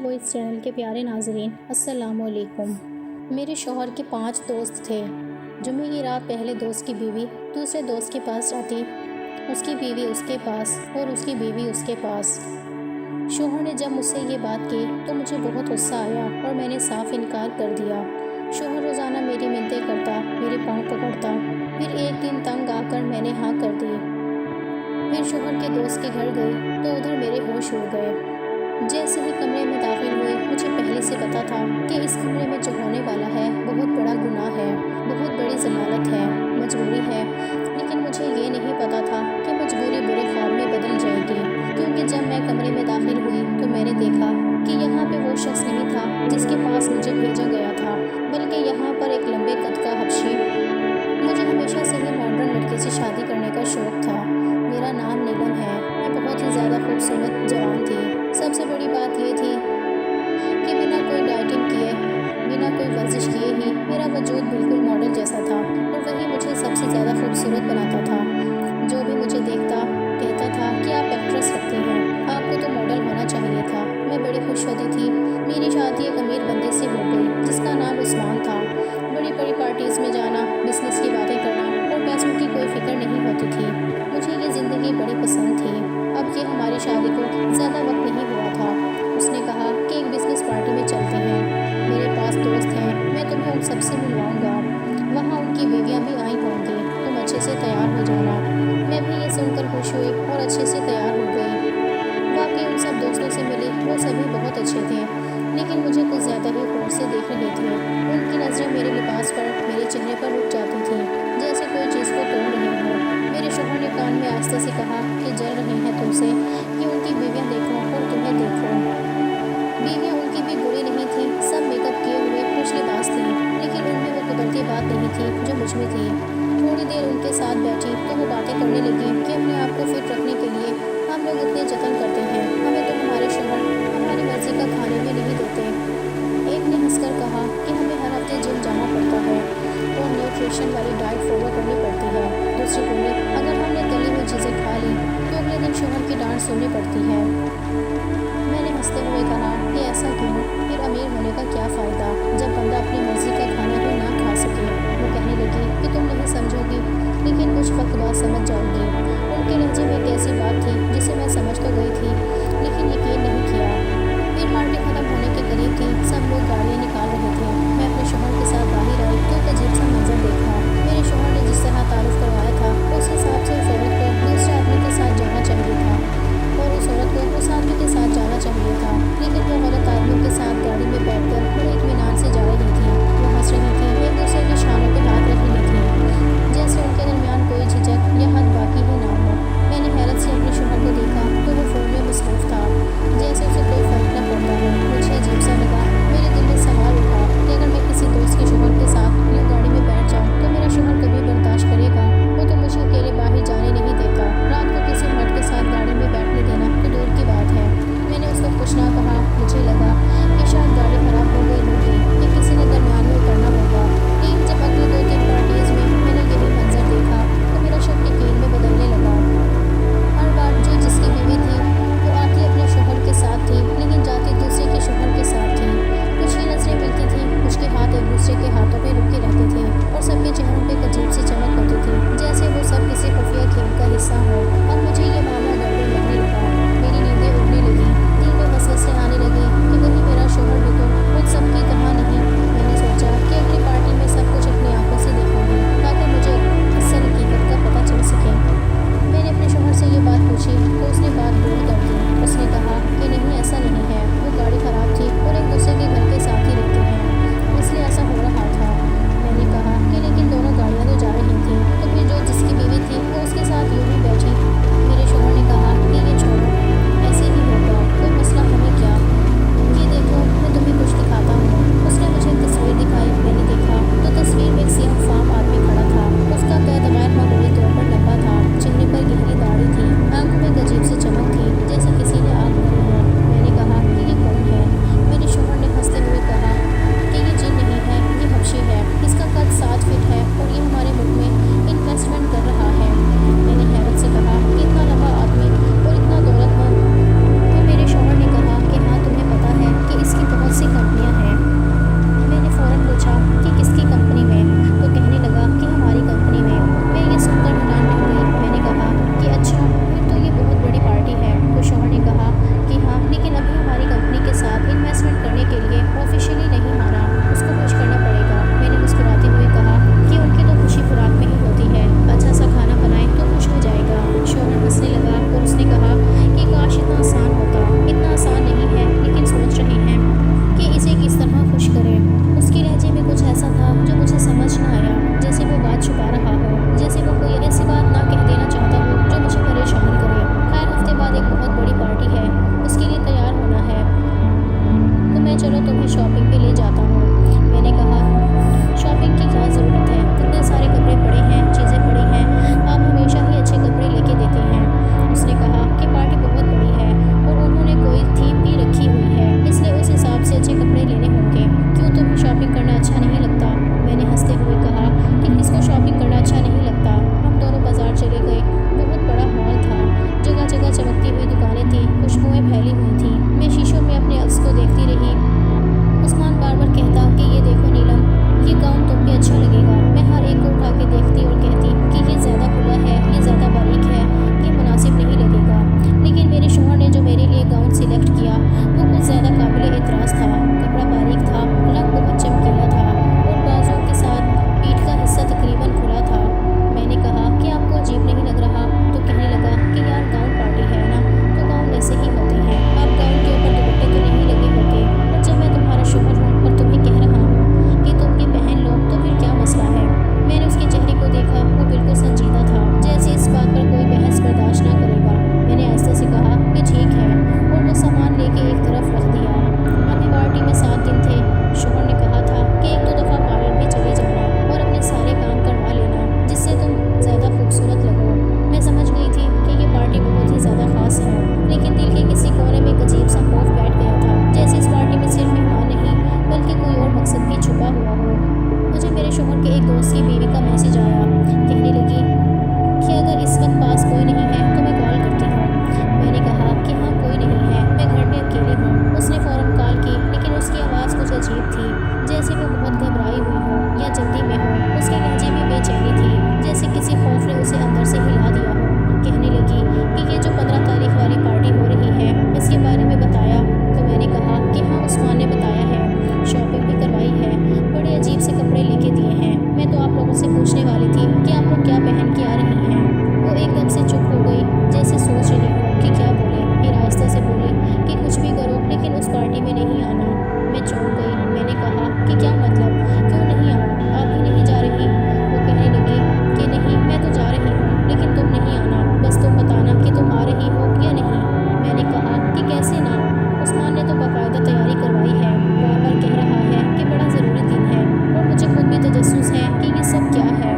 وہ اس چینل کے پیارے ناظرین السلام علیکم۔ میرے شوہر کے 5 دوست تھے۔ جمعے کی رات پہلے دوست کی بیوی دوسرے دوست کے پاس جاتی، اس کی بیوی اس کے پاس اور اس کی بیوی اس کے پاس۔ شوہر نے جب مجھ سے یہ بات کی تو مجھے بہت غصہ آیا اور میں نے صاف انکار کر دیا۔ شوہر روزانہ میری منتیں کرتا، میرے پاؤں پکڑتا، پھر ایک دن تنگ آ کر میں نے ہاں کر دی۔ پھر شوہر کے دوست کے گھر گئی تو ادھر میرے ہوش اڑ گئے۔ جیسے ہی کمرے میں داخل ہوئے مجھے پہلے سے پتا تھا کہ اس کمرے میں جو ہونے والا ہے بہت بڑا گناہ ہے، بہت بڑی ضلالت ہے، مجبوری ہے، لیکن مجھے یہ نہیں پتا تھا کہ مجبوری برے خواب میں بدل جائے گی، کیونکہ جب میں کمرے میں داخل ہوئی تو میں نے دیکھا کہ یہاں پہ وہ شخص نہیں تھا جس کے پاس مجھے بھیجا گیا تھا، بلکہ یہاں پر ایک لمبے قد کا حبشی۔ مجھے ہمیشہ سے ہی ماڈرن لڑکے سے شادی کرنے کا شوق تھا۔ میرا نام نیلم ہے، میں بہت ہی زیادہ خوبصورت جوان تھی۔ سب سے بڑی بات یہ تھی کہ بنا کوئی ڈائٹنگ کیے، بنا کوئی ورزش کیے ہی میرا وجود بالکل ماڈل جیسا تھا، اور وہی مجھے سب سے زیادہ خوبصورت بناتا تھا۔ جو بھی مجھے دیکھتا کہتا تھا کہ آپ ایکٹریس لگتی ہیں، آپ کو تو ماڈل ہونا چاہیے تھا۔ میں بڑی خوش ہوتی تھی۔ میری شادی ایک امیر بندے سے ہو گئی جس کا نام عثمان تھا۔ بڑی بڑی پارٹیز میں جانا، بزنس کی باتیں کرنا اور پیسوں کی کوئی فکر نہیں ہوتی تھی۔ مجھے یہ زندگی بڑی پسند تھی۔ اب یہ ہماری شادی کو زیادہ وقت نہیں ہوا تھا۔ اس نے کہا کہ ایک بزنس پارٹی میں چلتے ہیں، میرے پاس دوست ہیں، میں تمہیں ان سب سے ملواؤں گا، وہاں ان کی بیویاں بھی آئی ہوں گی، تم اچھے سے تیار ہو جانا۔ میں بھی یہ سن کر خوش ہوئی اور اچھے سے تیار ہو گئی۔ باقی ان سب دوستوں سے ملی، وہ سبھی بہت اچھے تھے، لیکن مجھے کچھ زیادہ ہی غور سے دیکھ رہے تھے۔ ان کی نظریں میرے لباس پر، میرے چہرے پر رک جاتی تھیں، جیسے کوئی چیز کو توڑ رہے ہوں۔ میرے شوہر نے کان میں آہستہ سے کہا کہ جل رہے ہیں تم سے کہ ان کی بیویاں دیکھو اور تمہیں دیکھو۔ بیویاں ان کی بھی بری نہیں تھیں، سب میک اپ کیے ہوئے خوش لباس تھیں، لیکن ان میں وہ قدرتی بات نہیں تھی جو مجھ میں تھی۔ تھوڑی دیر ان کے ساتھ بیٹھی تو وہ باتیں کرنے لگی کہ اپنے آپ کو فٹ رکھنے کے لیے ہم لوگ اتنے جتن کرتے ہیں، ہمیں تو ہمارے شوہر ہماری مرضی کا کھانے بھی نہیں دیتے۔ ایک نے ہنس کر کہا کہ ہمیں ہر ہفتے جم جانا پڑتا ہے اور نیوٹریشن والی ڈائٹ فالو کرنی پڑتی ہے۔ دوسری بولی اگر ہم نے تلی ہوئی چیزیں کھا لی تو اگلے دن شوہر کی ڈانٹ سننی پڑتی ہے۔ میں نے ہنستے ہوئے کہا کہ ایسا کیوں، پھر امیر ہونے کا کیا فائدہ جب بندہ اپنی مرضی کا کھانا ہی نہ کھا سکے۔ وہ کہنے لگی کہ تم نہیں سمجھو گی، لیکن کچھ وقت بعد سمجھ جاؤ گی۔ ان کے لہجے میں ایک ایسی بات تھی جسے میں سمجھ تو گئی تھی لیکن یقین نہیں کیا۔ پھر پارٹی ختم ہونے کے قریب تھی، سب لوگ گاڑیاں نکال رہے تھے۔ میں اپنے شوہر کے ساتھ باہر آئی تو ایک عجیب سا منظر دیکھا۔ میرے شوہر نے جس طرح تعارف کروایا تھا اس حساب سے اس عورت کو دوسرے آدمی کے ساتھ جانا چاہیے تھا اور اس عورت کو اس آدمی کے ساتھ جانا چاہیے تھا، لیکن وہ غلط آدمی کے ساتھ گاڑی میں بیٹھ کر بڑے اطمینان अच्छे कपड़े लेने होंगे। क्यों तुम्हें शॉपिंग करना अच्छा नहीं लगता? मैंने हंसते हुए कहा कि किसको शॉपिंग करना अच्छा नहीं लगता। हम दोनों बाजार चले गए। बहुत बड़ा मॉल था, जगह जगह चमकती हुई दुकानें थी, खुशबुएं फैली हुई थी। मैं शीशों में अपने अक्स को देखती रही। उस्मान बार बार कहता कि ये देखो नीलम, ये गाउन तुम पे अच्छा लगेगा। मैं हर एक को उठा के देखती और कहती कि ये ज़्यादा खुला है, ये ज़्यादा बारीक है, ये मुनासिब नहीं लगेगा। लेकिन मेरे शौहर ने जो मेरे लिए गाउन सिलेक्ट किया वो कुछ ज़्यादा काबिल एतराज़ था। कपड़ा बारीक था, रंग बहुत चमकीला था और बाजुओं के साथ पीठ का हिस्सा तकरीबन खुला था। मैंने कहा कि आपको अजीब नहीं लग रहा? तो कहने लगा कि यार गाउन पार्टी है ना, तो गाउन ऐसे ही होते हैं। आप गाउन के ऊपर दुपट्टे तो नहीं लगे होते, और जब मैं तुम्हारा शौहर हूँ और तुम्हें कह रहा हूँ कि तुम ये पहन लो तो फिर क्या मसला है? मैंने उसके चेहरे को देखा, वो बिल्कुल संजीदा था, जैसे इस बात पर कोई बहस बर्दाश्त ना करेगा। मैंने आहिस्ता से कहा कि ठीक है, और वो सामान लेके एक तरफ रख दिया। अभी पार्टी में 7 दिन थे। शौहर ने कहा था कि 1-2 दफ़ा पार्लर भी चले जाना और अपने सारे काम करवा लेना, जिससे तुम ज़्यादा खूबसूरत लगो। मैं समझ गई थी कि ये पार्टी बहुत ही ज़्यादा ख़ास है, लेकिन दिल के किसी कोने में एक अजीब सा खौफ बैठ गया था, जैसे इस पार्टी में सिर्फ मेहमान नहीं बल्कि कोई और मकसद भी छुपा हुआ हो। मुझे मेरे शौहर के एक दोस्त की बीवी का मैसेज आया। कहने लगी कि अगर इस वक्त पास कोई नहीं है तो मैं कॉल करती हूँ। मैंने कहा कि हाँ कोई नहीं है, मैं घर में अकेली हूँ। उसने फ़ौरन कॉल की, लेकिन उसकी आवाज़ कुछ अजीब थी, जैसे वो बहुत घबराई हुई हो या जल्दी में हो। उसके लहजे में बेचैनी थी, जैसे किसी खौफ ने उसे अंदर से हिला दिया हो। कहने लगी कि ये जो 15 तारीख वाली पार्टी हो रही है, इसके बारे में बताया? तो मैंने कहा कि हाँ उस्मान ने बताया है, शॉपिंग भी करवाई है, बड़े अजीब से कपड़े लेके दिए हैं। मैं तो आप लोगों से पूछने वाली थी कि आप लोग क्या पहन के आ रही हैं। वो एकदम से चुप हो गई, जैसे सोच रही हो कि क्या बोले। फिर आहिस्ता से बोली कि कुछ भी करो लेकिन उस पार्टी में नहीं आना। मैं चौंक गई। मैंने कहा कि क्या मतलब, क्यों नहीं आऊँ? आप ही नहीं जा रही? वो कहने लगी कि नहीं, मैं तो जा रही हूँ, लेकिन तुम नहीं आना। बस तुम बताना कि तुम आ रही हो या नहीं। मैंने कहा कि कैसे ना आऊँ, उस्मान ने तो बाकायदा तैयारी करवाई है, बार बार कह रहा है कि बड़ा ज़रूरी दिन है, और मुझे खुद भी तजस्सुस है कि ये सब क्या है।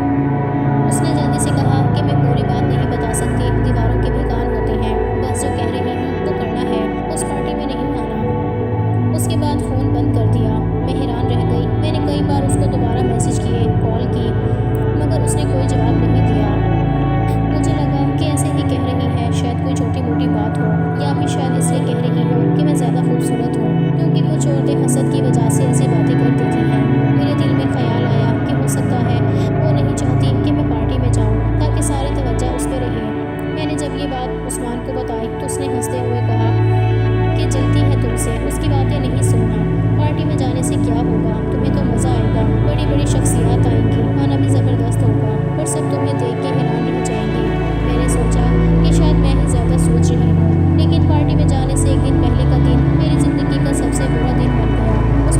उसने जल्दी से कहा कि मैं पूरी बात नहीं बता सकती, दीवारों के भी कान होते हैं, बस जो कह रही हूँ वो करना है, उस पार्टी में नहीं आना। उसके बाद फ़ोन बंद कर दिया। मैं हैरान रह गई। मैंने कई बार उसको दोबारा मैसेज किए, कॉल की, मगर उसने कोई जवाब नहीं दिया। मुझे लगा कि ऐसे ही कह रही है, शायद कोई छोटी मोटी बात हो, या फिर शायद इसलिए कह रही हो कि मैं ज़्यादा खूबसूरत हूँ, क्योंकि कुछ औरतें हसद की वजह से ऐसी बातें कर देती हैं। मेरे दिल में ख्याल आया कि हो सकता है वो नहीं चाहती कि मैं पार्टी में जाऊँ, ताकि सारी तवज्जो उस पर रहे। मैंने जब ये बात उस्मान को बताई तो उसने हंसते हुए कहा कि जलती है तुमसे, उसकी बातें नहीं सुनना। पार्टी में जाने से क्या होगा, तुम्हें तो मज़ा आएगा, बड़ी बड़ी शख्सियत आएंगी, खाना भी ज़बरदस्त होगा, पर सब तुम्हें देख के हैरान रह जाएंगे। मैंने सोचा कि शायद मैं ही ज़्यादा सोच रही हूँ, लेकिन पार्टी में जाने से एक दिन पहले का दिन मेरी ज़िंदगी का सबसे बुरा दिन बन गया। उस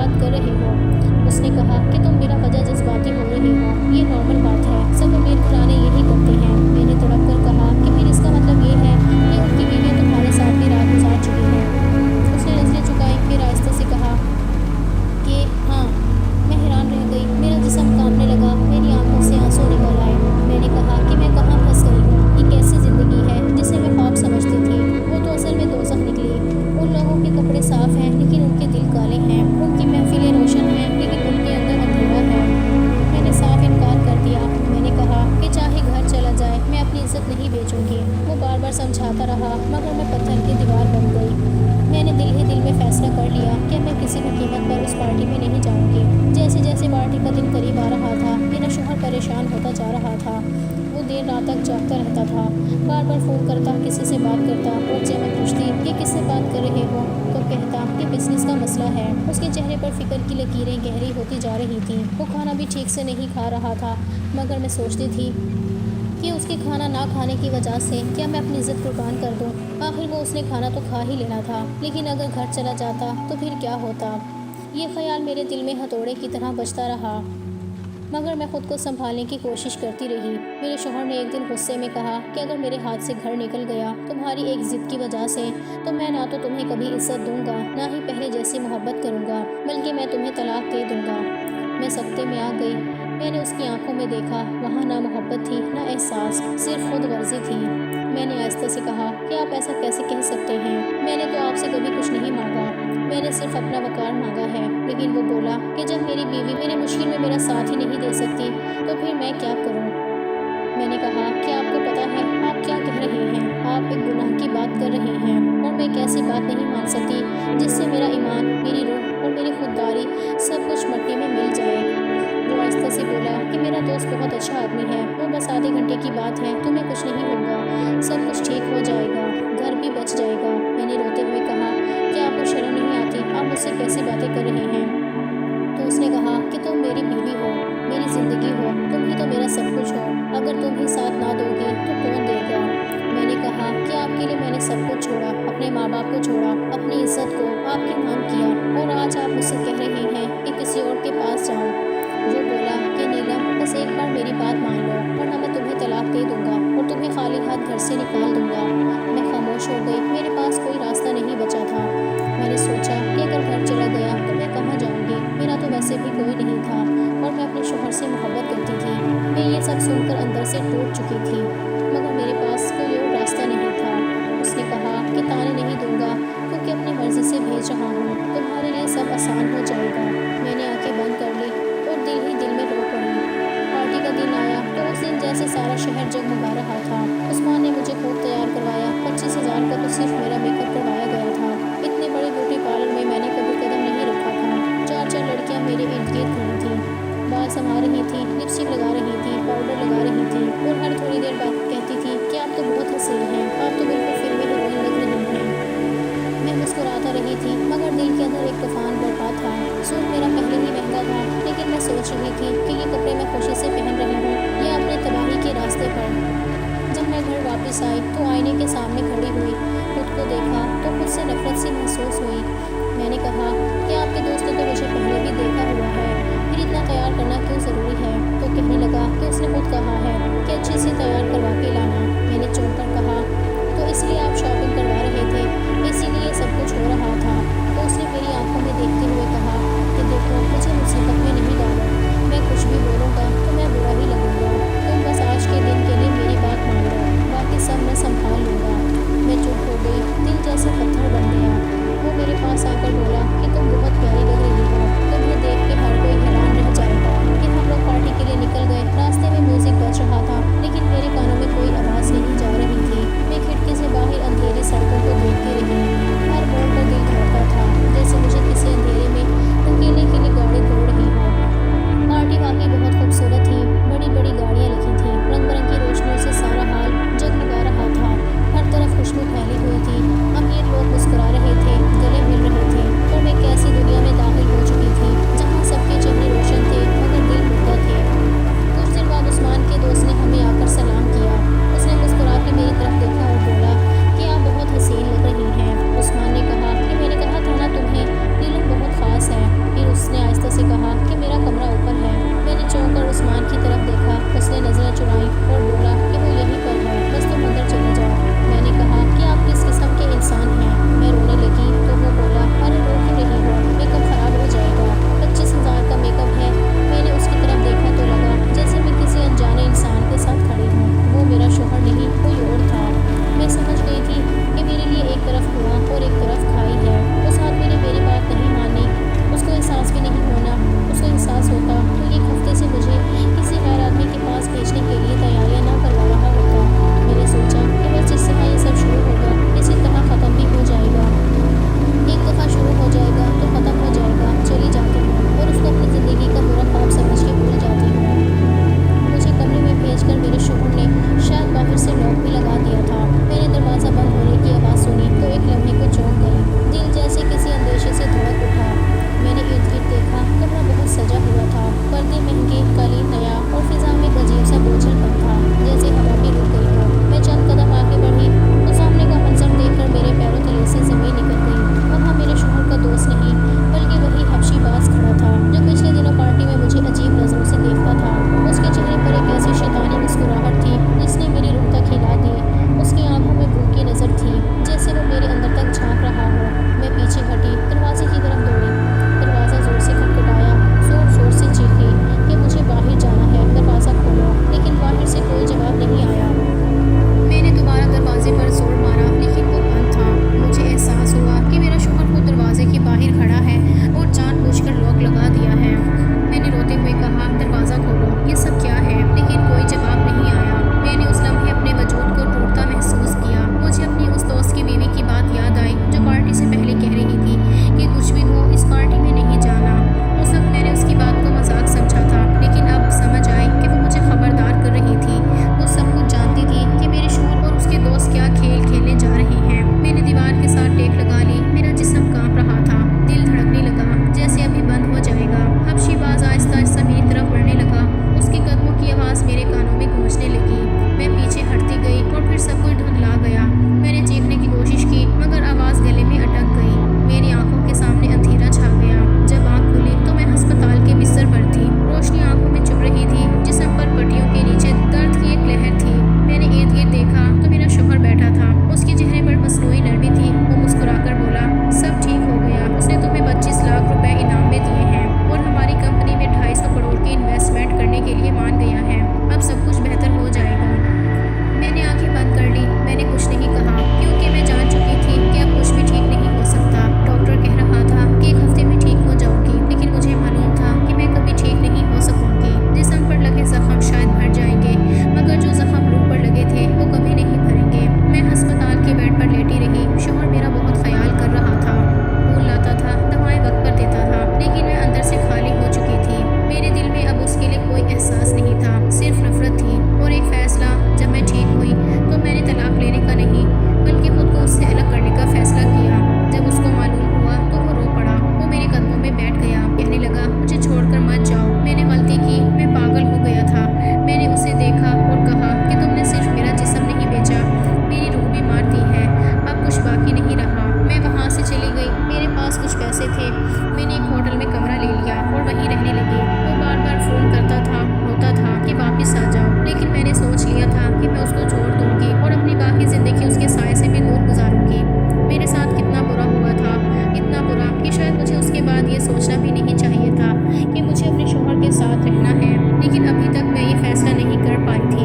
बात कर रहे हो? उसने कहा कि तुम बिना वजह जज्बाती हो रही हो, ये नॉर्मल बात है, सब अमीर घराने यही करते हैं। मैंने तड़प कर कहा कि फिर इसका मतलब ये है कि उनकी बीवियाँ तुम्हारे साथ भी रात गुजार चुकी हैं। उसने नजरें झुकाई, फिर आहिस्ता से कहा कि हाँ। मैं हैरान रह गई, मेरा जिस्म कांपने लगा, मेरी आंखों से आंसू निकल आए। मैंने कहा कि मैं कहाँ फंस गई हूँ, ये कैसी जिंदगी है जिसे मैं ख्वाब समझती थी, वो तो असल में दोज़ख निकली। उन लोगों के कपड़े साफ हैं लेकिन उनके दिल काले हैं, उनकी महफिलें रोशन हैं लेकिन उनके अंदर अंधेरा है। मैंने साफ इनकार कर दिया। मैंने कहा कि चाहे घर चला जाए मैं अपनी इज्जत नहीं बेचूंगी। वो बार बार समझाता रहा मगर मैं पत्थर की दीवार बन गई। मैंने दिल ही दिल में फैसला कर लिया कि मैं किसी भी कीमत पर उस पार्टी में नहीं जाऊंगी। जैसे जैसे पार्टी का दिन करीब आ रहा था मेरा शौहर परेशान होता जा रहा था। वो देर रात तक जागता रहता था, बार बार फ़ोन करता, किसी से बात करता और जब मैं पूछती कि किससे बात कर रहे हो तो कहता कि बिजनेस का मसला है। उसके चेहरे पर फिक्र की लकीरें गहरी होती जा रही थीं। वो खाना भी ठीक से नहीं खा रहा था मगर मैं सोचती थी कि उसके खाना ना खाने की वजह से क्या मैं अपनी इज्जत कुर्बान कर दूं। आखिर वो उसने खाना तो खा ही लेना था, लेकिन अगर घर चला जाता तो फिर क्या होता। ये ख्याल मेरे दिल में हथौड़े की तरह बजता रहा मगर मैं खुद को संभालने की कोशिश करती रही। मेरे शौहर ने एक दिन गुस्से में कहा कि अगर मेरे हाथ से घर निकल गया तुम्हारी एक ज़िद की वजह से तो मैं ना तो तुम्हें कभी इज्जत दूंगा, ना ही पहले जैसी मोहब्बत करूंगा, बल्कि मैं तुम्हें तलाक दे दूंगा। मैं सख्ते में आ गई। मैंने उसकी आंखों में देखा, वहाँ ना मोहब्बत थी ना एहसास, सिर्फ खुद गर्जी थी। मैंने आहिस्ता से कहा कि आप ऐसा कैसे कह सकते हैं, मैंने तो आपसे कभी कुछ नहीं मांगा, मैंने सिर्फ अपना वकार मांगा है। लेकिन वो बोला कि जब मेरी बीवी मेरी मुश्किल में मेरा साथ ही नहीं दे सकती तो फिर मैं क्या करूं। मैंने कहा कि आपको पता है आप क्या कह रहे हैं, आप एक गुनाह की बात कर रहे हैं और मैं एक ऐसी बात नहीं मान सकती जिससे मेरा ईमान, मेरी रूह और मेरी खुददारी सब कुछ मट्टी में मिल जाए। वो आहिस्ता से बोला कि मेरा दोस्त बहुत अच्छा आदमी है, वो बस आधे घंटे की बात है, तुम्हें कुछ नहीं होगा, सब कुछ ठीक हो जाएगा, घर भी बच जाएगा। मैंने रोते हुए कहा कि आपको शर्म नहीं आती, आप मुझसे कैसी बातें कर रहे हैं। तो उसने कहा कि तुम मेरी बीवी हो, मेरी ज़िंदगी हो, तुम ही तो मेरा सब कुछ हो, अगर तुम ही साथ ना दोगे तो कौन देगा। मैंने कहा कि आपके लिए मैंने सब कुछ छोड़ा, अपने माँ बाप को छोड़ा, अपनी इज्जत को आपके नाम किया और आज आप मुझसे कह रहे हैं कि किसी और के पास जाऊँ। वो बोला कि नीलम बस एक बार मेरी बात मान लो वरना मैं तुम्हें तलाक दे दूंगा और तुम्हें खाली हाथ घर से निकाल दूंगा। मैं खामोश हो गई, मेरे पास कोई रास्ता नहीं बचा था। मैंने सोचा कि अगर घर चला गया तो मैं कहाँ जाऊँगी, मेरा तो वैसे भी कोई नहीं था और मैं अपने शौहर से मोहब्बत करती थी। मैं ये सब सुनकर अंदर से टूट चुकी थी मगर मेरे पास कोई और रास्ता नहीं था। उसने कहा कि ताने नहीं दूंगा क्योंकि अपनी मर्जी से भेज रहा हूँ, तुम्हारे लिए सब आसान हो जाएगा। मैंने आंखें बंद कर ली और दिल ही दिल में रो पड़ी। पार्टी का दिन आया तो उस दिन जैसे सारा शहर जगमगा रहा था। उस्मान ने मुझे खूब तैयार करवाया, 25,000 का तो सिर्फ मेरा मेकअप करवाया गया था। इतने बड़े ब्यूटी पार्लर में मैंने कभी कदम नहीं रखा था। 4 लड़कियां मेरे इर्द गिर्द खड़ी थीं, बाल संभाल रही थी, लिपस्टिक लगा रही थी, पाउडर लगा रही थी और हर थोड़ी देर बाद कहती थी कि आप तो बहुत हसीन हैं, आप तो बिल्कुल फिल्मी हीरोइन लग रही हैं। मैं मुस्कुराता रही थी मगर दिल के अंदर एक तूफान बरपा था। सूट मेरा पहले ही महंगा था लेकिन मैं सोच रही थी कि ये कपड़े मैं खुशी से पहन रही हूँ या अपने तबाही के रास्ते पर। जब मैं घर वापस आई तो आईने के सामने खड़ी हुई, खुद को देखा तो खुद से नफरत सी महसूस हुई। मैंने कहा कि आपके दोस्त ने तो मुझे पहले भी देखा हुआ है, फिर इतना तैयार करना क्यों ज़रूरी है। तो कहने लगा कि उसने खुद कहा है कि अच्छे से तैयार करवा के लाना। मैंने चौंक कर कहा तो इसलिए आप शॉपिंग करवा रहे थे, इसीलिए सब कुछ हो रहा था। तो उसने मेरी आंखों में देखते हुए कहा कि देखो मुझे मुसीबत में नहीं डालो, मैं कुछ भी बोलूँगा तो मैं बुरा ही लगूंगा, तुम बस आज के दिन के लिए मेरी बात मान लो, बाकी सब मैं संभाल लूँगा। मैं चुप हो गई, दिल जैसे पत्थर बन गया। वो मेरे पास आकर बोला कि तुम बहुत प्यारी लग रही हो, तुम्हें देख के हर कोई हैरान रह जाएगा। कि हम लोग पार्टी के लिए निकल गए, रास्ते में म्यूजिक बज रहा था लेकिन मेरे कानों में कोई आवाज़ नहीं जा रही थी। मैं खिड़की से बाहर بھی نہیں چاہیے تھا کہ مجھے اپنے شوہر کے ساتھ رہنا ہے، لیکن ابھی تک میں یہ فیصلہ نہیں کر پائی تھی۔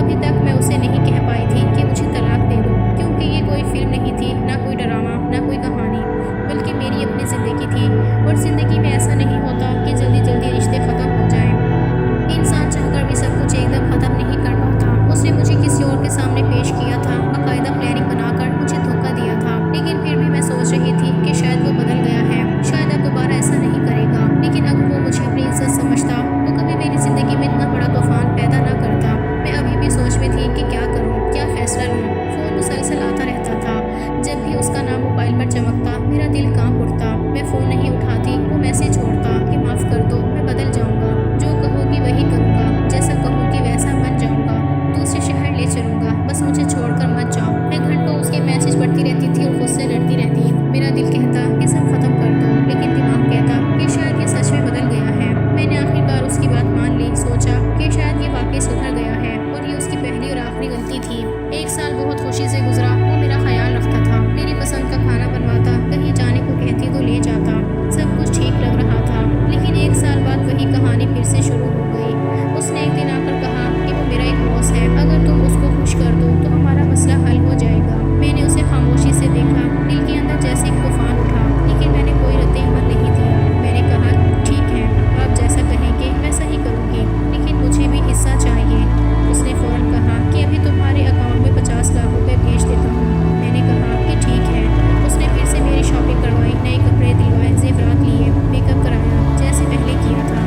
ابھی تک میں اسے نہیں کہہ پائی تھی کہ مجھے طلاق دے دو، کیونکہ یہ کوئی فلم نہیں تھی، نہ کوئی ڈرامہ، نہ کوئی کہانی، بلکہ میری اپنی زندگی تھی۔ اور زندگی میں ایسا نہیں ہوتا کہ جلدی جلدی رشتے ختم ہو جائیں۔ انسان چاہ کر بھی سب کچھ ایک دم ختم نہیں کر پاتا۔ اس نے مجھے کسی اور کے سامنے پیش کیا تھا، باقاعدہ پلاننگ بنا کر مجھے دھوکہ دیا تھا، لیکن پھر بھی میں سوچ رہی تھی کہ شاید وہ بدل گیا ہے، شاید اب دوبارہ ایسا نہیں کرے گا۔ لیکن اگر وہ مجھے اپنی عزت سمجھتا تو کبھی میری زندگی میں اتنا بڑا طوفان پیدا نہ کرتا۔ میں ابھی بھی سوچ میں تھی کہ کیا کروں، کیا فیصلہ لوں۔ فون مسلسل آتا رہتا تھا، جب بھی اس کا نام موبائل پر چمکتا میرا دل کانپ اٹھتا۔ میں فون نہیں اٹھاتی، وہ میسج چھوڑتا کہ معاف کر دو، میں بدل جاؤں گا، جو کہو گی وہی کروں گا، جیسا کہو گی ویسا بن جاؤں گا، دوسرے شہر لے چلوں گا، بس مجھے چھوڑ کر مت جاؤ۔ میں گھنٹوں اس کے میسج پڑھتی رہتی تھی اور خود سے لڑتی رہتی۔ میرا دل کہتا کہ سب ختم کر دو، لیکن دماغ کہتا کہ شاید یہ سچ میں بدل گیا ہے۔ میں نے آخر کار اس کی بات مان لی، سوچا کہ شاید یہ واقعی سدھر گیا ہے اور یہ اس کی پہلی اور آخری غلطی تھی۔ 1 سال بہت خوشی سے گزرا، وہ میرا خیال رکھتا تھا، میری پسند کا کھانا بنواتا، کہیں جانے کو کہتی تو لے جاتا، سب کچھ ٹھیک لگ رہا تھا۔ لیکن 1 سال بعد وہی کہانی پھر سے شروع ہو گئی۔ اس نے ایک دن آ کر کہا کہ وہ میرا ایک باس ہے، اگر تم اس کو خوش کر دو تو ہمارا مسئلہ حل ہو جائے گا۔ میں نے اسے خاموشی سے دیکھا، دل کے اندر جیسے ایک طوفان اٹھا، لیکن میں نے کوئی رد عمل نہیں دیا۔ میں نے کہا ٹھیک ہے، آپ جیسا کہیں گے ویسا ہی کروں گی، لیکن مجھے بھی حصہ چاہیے۔ اس نے فوراً کہا کہ ابھی تمہارے اکاؤنٹ میں 50 لاکھ روپے بھیج دیتا ہوں۔ میں نے کہا کہ ٹھیک ہے۔ اس نے پھر سے میری شاپنگ کروائی، نئے کپڑے دلوائے، زیورات لیے، میک اپ کرایا جیسے پہلے کیا تھا۔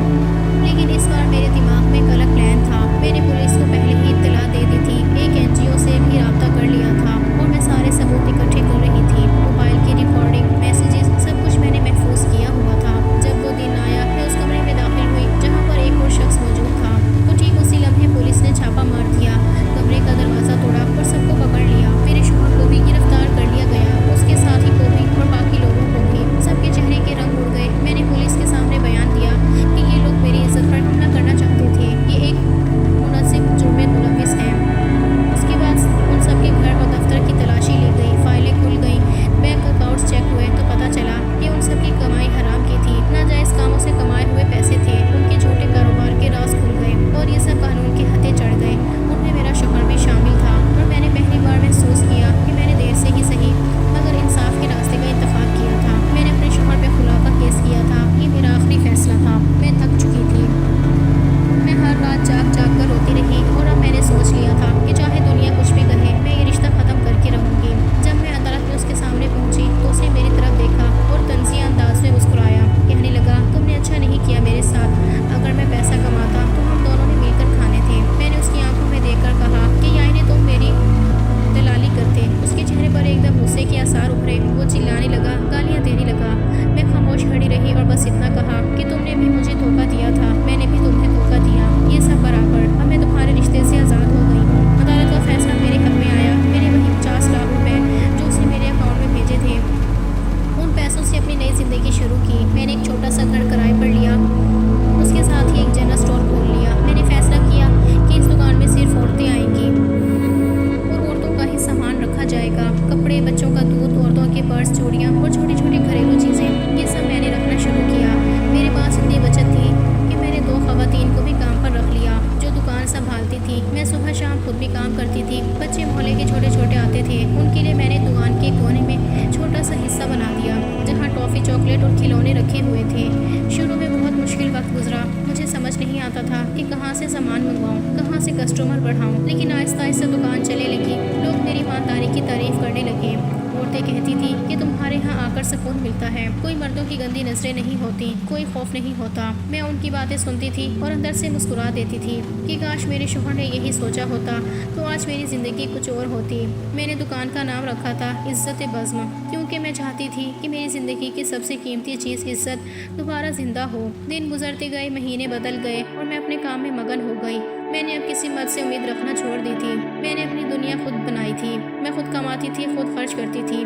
لیکن اس بار میرے دماغ میں ایک الگ پلان تھا۔ میں نے پولیس کو پہلے ہی اطلاع دے دی تھی، ایک NGO سے بھی رابطہ کر لیا تھا اور میں سارے ثبوت اکٹھے کر رہی تھی۔ موبائل کی ریکارڈنگ، میسیجز، سب کچھ میں نے محفوظ کیا ہوا تھا۔ جب وہ دن آیا، میں اس کمرے میں داخل ہوئی جہاں پر ایک اور شخص موجود تھا۔ تو ٹھیک اسی لمحے پولیس نے چھاپا مار دیا، کمرے کا دروازہ توڑا اور سب کو پکڑ لیا۔ میرے شوہر کو بھی گرفتار کر لیا گیا، اس کے ساتھی کو بھی اور باقی لوگوں کو بھی۔ سب کے چہرے کے رنگ اڑ گئے۔ میں نے پولیس کے سامنے بیان دیا کہ یہ لوگ میری عزت پر حملہ کرنا چاہتے تھے، یہ ایک منظم جرم میں ملوث ہیں۔ اس کے بعد ان سب کے گھر اور دفتر کی تلاشی لی گئی، فائلیں کھل گئیں، بینک اکاؤنٹس چیک ہوئے تو پتہ چلا کہ ان سب کی کمائی حرام کی تھی، ناجائز کاموں سے کمائے ہوئے پیسے تھے، ان کے جھوٹے کاروبار کے راز کھل گئے اور یہ سب قانون کے ہتھے چڑھ گئے۔ ان میں میرا شوہر بھی شامل تھا اور میں نے پہلی بار محسوس کیا کہ میں نے دیر سے ہی صحیح مگر انصاف کے راستے کا انتخاب کیا تھا۔ میں نے اپنے شوہر پہ خلا کا کیس کیا تھا، یہ میرا آخری فیصلہ تھا۔ میں تھک چکی تھی، میں ہر رات جاگ جاگ کر روتی رہی اور اب میں نے سوچ لیا تھا کہ چاہے دنیا کچھ بھی کہے، میں یہ رشتہ ختم کر کے رہوں گی۔ جب میں عدالت میں اس کے سامنے پہنچی تو اس نے میری طرف دیکھا اور طنزیہ انداز میں مسکرایا، کہنے لگا تم نے اچھا نہیں کیا میرے ساتھ، اگر میں پیسہ کماتا تو ہم دونوں نے مل کر کھانے تھے۔ میں نے اس کی آنکھوں میں دیکھ کر کہا کہ یعنی تم میری دلالی کرتے۔ اس کے چہرے پر ایک دم غصے کے آثار ابھرے، وہ چلانے لگا، گالیاں دینے لگا۔ میں خاموش کھڑی رہی اور بس اتنا کہا کہ تم نے بھی مجھے دھوکہ دیا تھا، میں نے بھی تمہیں دھوکہ دیا، یہ سب برابر، اب میں تمہارے رشتے سے آزاد ہو گئی ہوں۔ عدالت کا فیصلہ میرے حق میں آیا۔ میں نے وہی 50 لاکھ روپے جو اس نے میرے اکاؤنٹ میں بھیجے تھے، ان پیسوں سے اپنی نئی زندگی شروع کی۔ میں نے ایک چھوٹا سا گھر کرائے پر لیا، اس کے ساتھ ہی ایک جنرل اسٹور کھول لیا۔ میں نے فیصلہ کیا کہ اس دکان میں صرف عورتیں آئیں گی اور عورتوں کا ہی سامان رکھا جائے گا، کپڑے، بچوں کا دودھ، عورتوں کے پرس، چوڑیاں اور چھوٹی چھوٹی گھریلو چیزیں، یہ سب میں نے رکھنا شروع کیا۔ میرے پاس اتنی بچت تھی کہ میں نے 2 خواتین کو بھی کام پر رکھ لیا جو دکان سنبھالتی تھی۔ میں صبح شام خود بھی کام کرتی تھی۔ بچے محلے کے چھوٹے چھوٹے آتے تھے، ان کے لیے میں نے دکان کے کونے میں چھوٹا سا حصہ بنا دیا جہاں ٹافی، چاکلیٹ اور کھلونے رکھے ہوئے تھے۔ شروع میں بہت مشکل وقت گزرا، مجھے سمجھ نہیں آتا تھا کہ کہاں سے سامان منگواؤں، کہاں سے کسٹمر بڑھاؤں، لیکن آہستہ آہستہ دکان چلنے لگی، لوگ میری ایمانداری کی تعریف کرنے لگے۔ عورتیں کہتی تھی کہ تمہارے یہاں آ کر سکون ملتا ہے، کوئی مردوں کی گندی نظریں نہیں ہوتی، کوئی خوف نہیں ہوتا۔ میں ان کی باتیں سنتی تھی اور اندر سے مسکرا دیتی تھی کہ کاش میرے شوہر نے یہی سوچا ہوتا تو آج میری زندگی کچھ اور ہوتی۔ میں نے دکان کا نام رکھا تھا عزت بزم، کیونکہ میں چاہتی تھی کہ میری زندگی کی سب سے قیمتی چیز عزت دوبارہ زندہ ہو۔ دن گزرتے گئے، مہینے بدل گئے اور میں اپنے کام میں مگن ہو گئی۔ میں نے اب کسی مرد سے امید رکھنا چھوڑ دی تھی۔ میں نے اپنی دنیا خود بنائی تھی، میں خود کماتی تھی، خود خرچ کرتی تھی،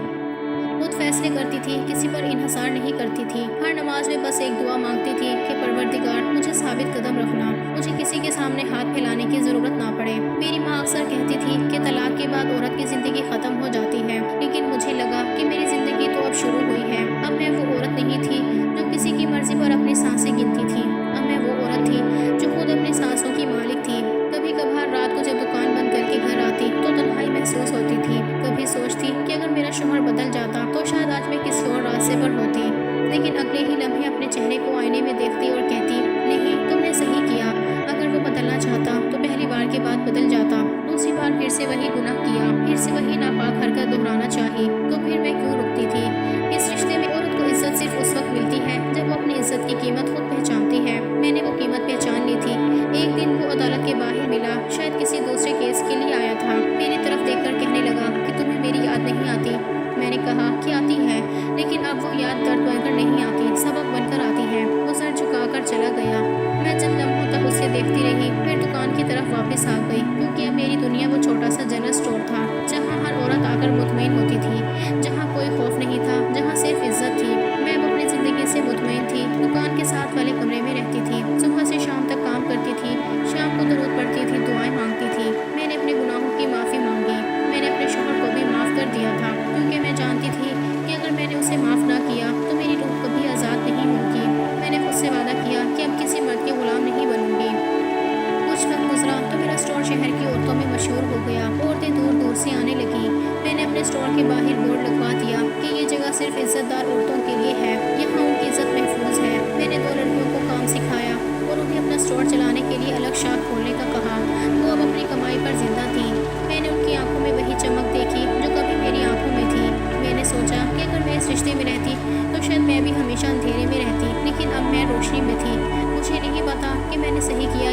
خود فیصلے کرتی تھی، کسی پر انحصار نہیں کرتی تھی۔ ہر نماز میں بس ایک دعا مانگتی تھی کہ پروردگار مجھے ثابت قدم رکھنا، مجھے کسی کے سامنے ہاتھ پھیلانے کی ضرورت نہ پڑے۔ میری ماں اکثر کہتی تھی کہ طلاق کے بعد عورت کی زندگی ختم ہو جاتی ہے، لیکن مجھے لگا کہ میری زندگی تو اب شروع ہوئی ہے۔ اب میں وہ عورت نہیں تھی جو کسی کی مرضی तेजी पर अपनी सांसें गिनती थी। अब मैं वो औरत थी जो खुद अपनी सांसों की मालिक थी। कभी कभार रात को जब दुकान बंद करके घर आती तो तन्हाई महसूस होती थी। कभी सोचती कि अगर मेरा शौहर बदल जाता तो शायद आज मैं किसी और रास्ते पर होती, लेकिन अगले ही लम्हे अपने चेहरे को आईने में देखती और कहती, नहीं, तुमने सही किया। अगर वो बदलना चाहता तो पहली बार के बाद बदल जाता। दूसरी बार फिर से वही गुनाह किया, फिर से वही नापाक हरकत दोहराना चाही, तो फिर मैं क्यों रुकती थी? इस रिश्ते में औरत को इज्जत सिर्फ उस वक्त मिलती है जब वो अपनी इज्जत की कीमत खुद पहचानती है। मैंने वो कीमत पहचान ली थी। एक दिन वो अदालत के बाहर मिला, शायद किसी दूसरे केस के लिए आया था। मेरी तरफ देखकर कहने लगा कि तुम्हें मेरी याद नहीं आती। मैंने कहा कि आती है, लेकिन अब वो याद दर्द बनकर नहीं आती, सबक बनकर आती है। वो सर झुकाकर चला गया। मैं चंद लम्हों तक उसे देखती रही, फिर दुकान की तरफ वापस आ गई, क्योंकि अब मेरी दुनिया वो छोटा सा जनरल स्टोर था जहाँ हर औरत आकर मुतमईन होती थी, जहाँ कोई खौफ नहीं था, जहाँ सिर्फ इज्जत थी। मैं अब अपनी जिंदगी से मुतमईन थी। दुकान के साथ वाले कमरे में रहती थी, सुबह से शाम तक काम करती थी, शाम को दरूद पढ़ती थी, दुआएं मांगती थी। मैंने अपने गुनाहों की माफ़ी मांगी। मैंने अपने शौहर को भी माफ़ कर दिया था, क्योंकि मैं जानती थी कि अगर मैंने उसे माफ़ ना किया तो मेरी रूह कभी आज़ाद नहीं होगी। मैंने खुद से वादा किया कि अब किसी मर्द के गुलाम नहीं बनूंगी। कुछ वक्त गुजरा तो मेरा स्टोर शहर की औरतों में मशहूर हो गया। औरतें दूर दूर से आने लगी। मैंने अपने स्टोर के बाहर बोर्ड लगवा दिया कि ये जगह सिर्फ इज्जतदार औरतों के लिए है, यहाँ उनकी इज्जत महफूज है। मैंने 2 लड़कियों को काम सिखाया और उन्हें अपना स्टोर चलाने के लिए अलग शॉप खोलने का कहा। वो अब अपनी कमाई पर जिंदा थी। मैंने उनकी आंखों में वही चमक देखी जो कभी मेरी आंखों में थी। मैंने सोचा कि अगर मैं इस रिश्ते में रहती तो शायद मैं भी हमेशा अंधेरे में रहती, लेकिन अब मैं रोशनी में थी। मुझे नहीं पता कि मैंने सही किया